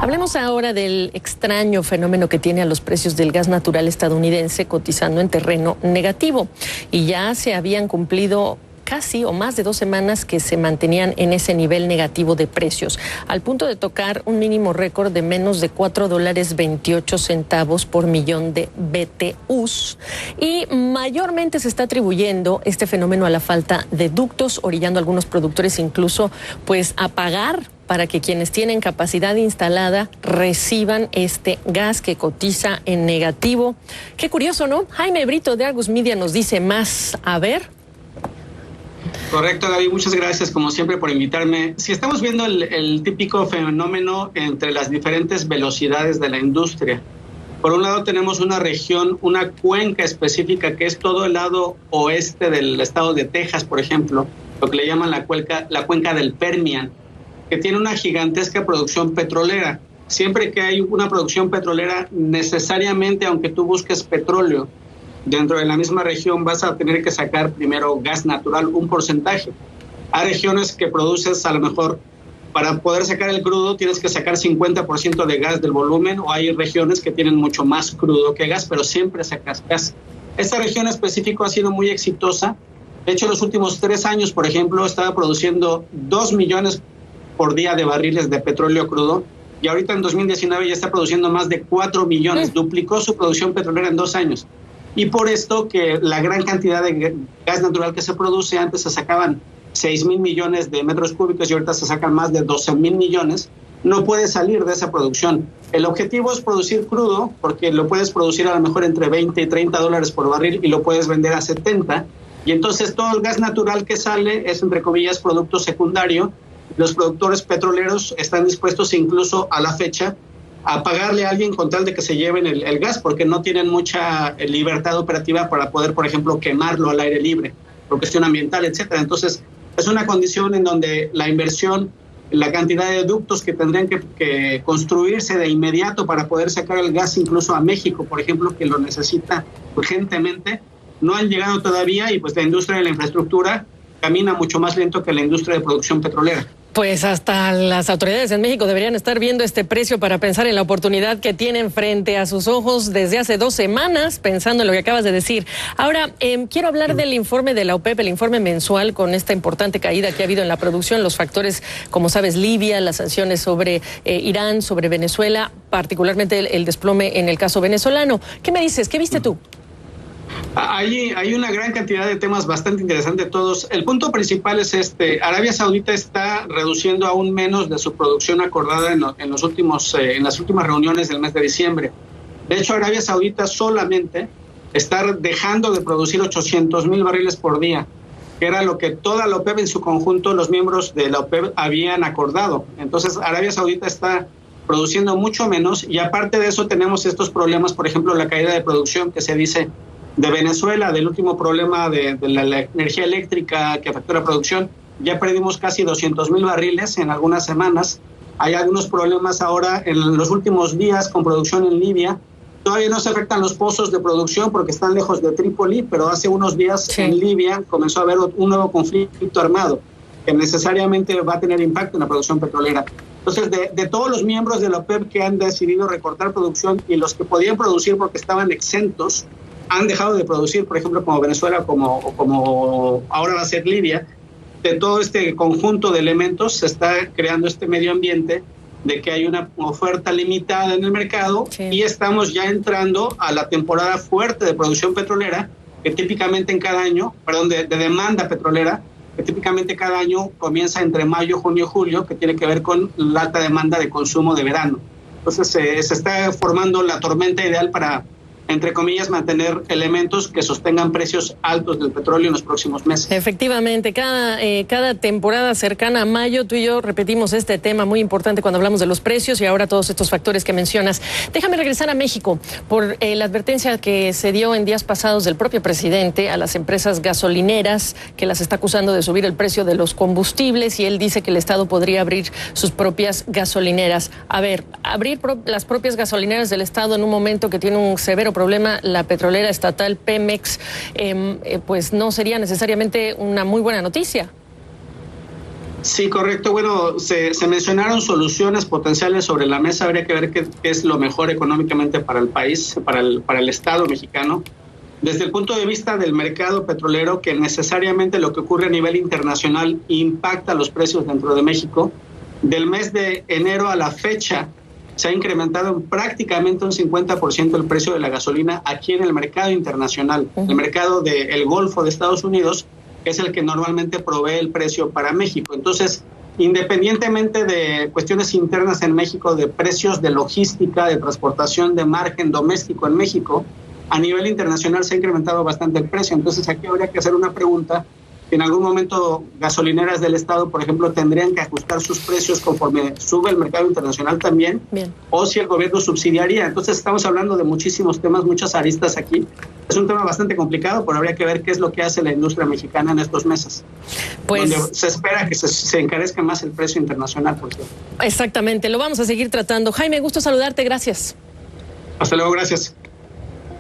Hablemos ahora del extraño fenómeno que tiene a los precios del gas natural estadounidense cotizando en terreno negativo. Y ya se habían cumplido casi o más de 2 semanas que se mantenían en ese nivel negativo de precios, al punto de tocar un mínimo récord de menos de $4.28 por millón de BTUs. Y mayormente se está atribuyendo este fenómeno a la falta de ductos, orillando a algunos productores incluso pues a pagar para que quienes tienen capacidad instalada reciban este gas que cotiza en negativo. Qué curioso, ¿no? Jaime Brito de Argus Media nos dice más. A ver. Correcto, Gaby, muchas gracias como siempre por invitarme. Si estamos viendo el típico fenómeno entre las diferentes velocidades de la industria. Por un lado tenemos una región, una cuenca específica que es todo el lado oeste del estado de Texas, por ejemplo, lo que le llaman la cuenca del Permian, que tiene una gigantesca producción petrolera. Siempre que hay una producción petrolera, necesariamente, aunque tú busques petróleo, dentro de la misma región vas a tener que sacar primero gas natural, un porcentaje. Hay regiones que produces a lo mejor, para poder sacar el crudo, tienes que sacar 50% de gas del volumen, o hay regiones que tienen mucho más crudo que gas, pero siempre sacas gas. Esta región específica ha sido muy exitosa. De hecho, los últimos 3 años, por ejemplo, estaba produciendo 2 millones por día de barriles de petróleo crudo, y ahorita en 2019 ya está produciendo más de 4 millones, duplicó su producción petrolera en 2 años. Y por esto que la gran cantidad de gas natural que se produce, antes se sacaban 6,000 millones de metros cúbicos y ahorita se sacan más de 12,000 millones, no puede salir de esa producción. El objetivo es producir crudo, porque lo puedes producir a lo mejor entre 20 y 30 dólares por barril y lo puedes vender a 70. Y entonces todo el gas natural que sale es, entre comillas, producto secundario. Los productores petroleros están dispuestos incluso a la fecha a pagarle a alguien con tal de que se lleven el gas, porque no tienen mucha libertad operativa para poder, por ejemplo, quemarlo al aire libre, por cuestión ambiental, etcétera. Entonces, es una condición en donde la inversión, la cantidad de ductos que tendrían que construirse de inmediato para poder sacar el gas incluso a México, por ejemplo, que lo necesita urgentemente, no han llegado todavía, y pues la industria de la infraestructura camina mucho más lento que la industria de producción petrolera. Pues hasta las autoridades en México deberían estar viendo este precio para pensar en la oportunidad que tienen frente a sus ojos desde hace 2 semanas, pensando en lo que acabas de decir. Ahora, quiero hablar del informe de la OPEP, el informe mensual con esta importante caída que ha habido en la producción, los factores, como sabes, Libia, las sanciones sobre Irán, sobre Venezuela, particularmente el desplome en el caso venezolano. ¿Qué me dices? ¿Qué viste tú? Hay una gran cantidad de temas bastante interesantes todos. El punto principal es Arabia Saudita está reduciendo aún menos de su producción acordada en las últimas reuniones del mes de diciembre. De hecho, Arabia Saudita solamente está dejando de producir 800,000 barriles por día, que era lo que toda la OPEP en su conjunto, los miembros de la OPEP habían acordado. Entonces, Arabia Saudita está produciendo mucho menos, y aparte de eso tenemos estos problemas, por ejemplo, la caída de producción que se dice de Venezuela, del último problema de la energía eléctrica que afectó la producción. Ya perdimos casi 200,000 barriles en algunas semanas. Hay algunos problemas ahora en los últimos días con producción en Libia. Todavía no se afectan los pozos de producción porque están lejos de Trípoli, pero hace unos días en Libia comenzó a haber un nuevo conflicto armado que necesariamente va a tener impacto en la producción petrolera. Entonces, de todos los miembros de la OPEP que han decidido recortar producción, y los que podían producir porque estaban exentos, han dejado de producir, por ejemplo, como Venezuela, como ahora va a ser Libia. De todo este conjunto de elementos se está creando este medio ambiente de que hay una oferta limitada en el mercado, y estamos ya entrando a la temporada fuerte de producción petrolera, que típicamente en cada año, de demanda petrolera, que típicamente cada año comienza entre mayo, junio, julio, que tiene que ver con la alta demanda de consumo de verano. Entonces se está formando la tormenta ideal para, entre comillas, mantener elementos que sostengan precios altos del petróleo en los próximos meses. Efectivamente, cada temporada cercana a mayo, tú y yo repetimos este tema muy importante cuando hablamos de los precios y ahora todos estos factores que mencionas. Déjame regresar a México por la advertencia que se dio en días pasados del propio presidente a las empresas gasolineras, que las está acusando de subir el precio de los combustibles, y él dice que el Estado podría abrir sus propias gasolineras. A ver, abrir las propias gasolineras del Estado en un momento que tiene un severo problema la petrolera estatal Pemex, pues no sería necesariamente una muy buena noticia. Sí, correcto. Bueno, se mencionaron soluciones potenciales sobre la mesa. Habría que ver qué es lo mejor económicamente para el país, para el Estado mexicano. Desde el punto de vista del mercado petrolero, que necesariamente lo que ocurre a nivel internacional impacta los precios dentro de México, del mes de enero a la fecha se ha incrementado prácticamente un 50% el precio de la gasolina aquí en el mercado internacional. El mercado del Golfo de Estados Unidos es el que normalmente provee el precio para México. Entonces, independientemente de cuestiones internas en México, de precios de logística, de transportación, de margen doméstico en México, a nivel internacional se ha incrementado bastante el precio. Entonces, aquí habría que hacer una pregunta. En algún momento, gasolineras del Estado, por ejemplo, tendrían que ajustar sus precios conforme sube el mercado internacional también. Bien. O si el gobierno subsidiaría. Entonces, estamos hablando de muchísimos temas, muchas aristas aquí. Es un tema bastante complicado, pero habría que ver qué es lo que hace la industria mexicana en estos meses. Pues donde se espera que se encarezca más el precio internacional, por cierto. Exactamente, lo vamos a seguir tratando. Jaime, gusto saludarte, gracias. Hasta luego, gracias.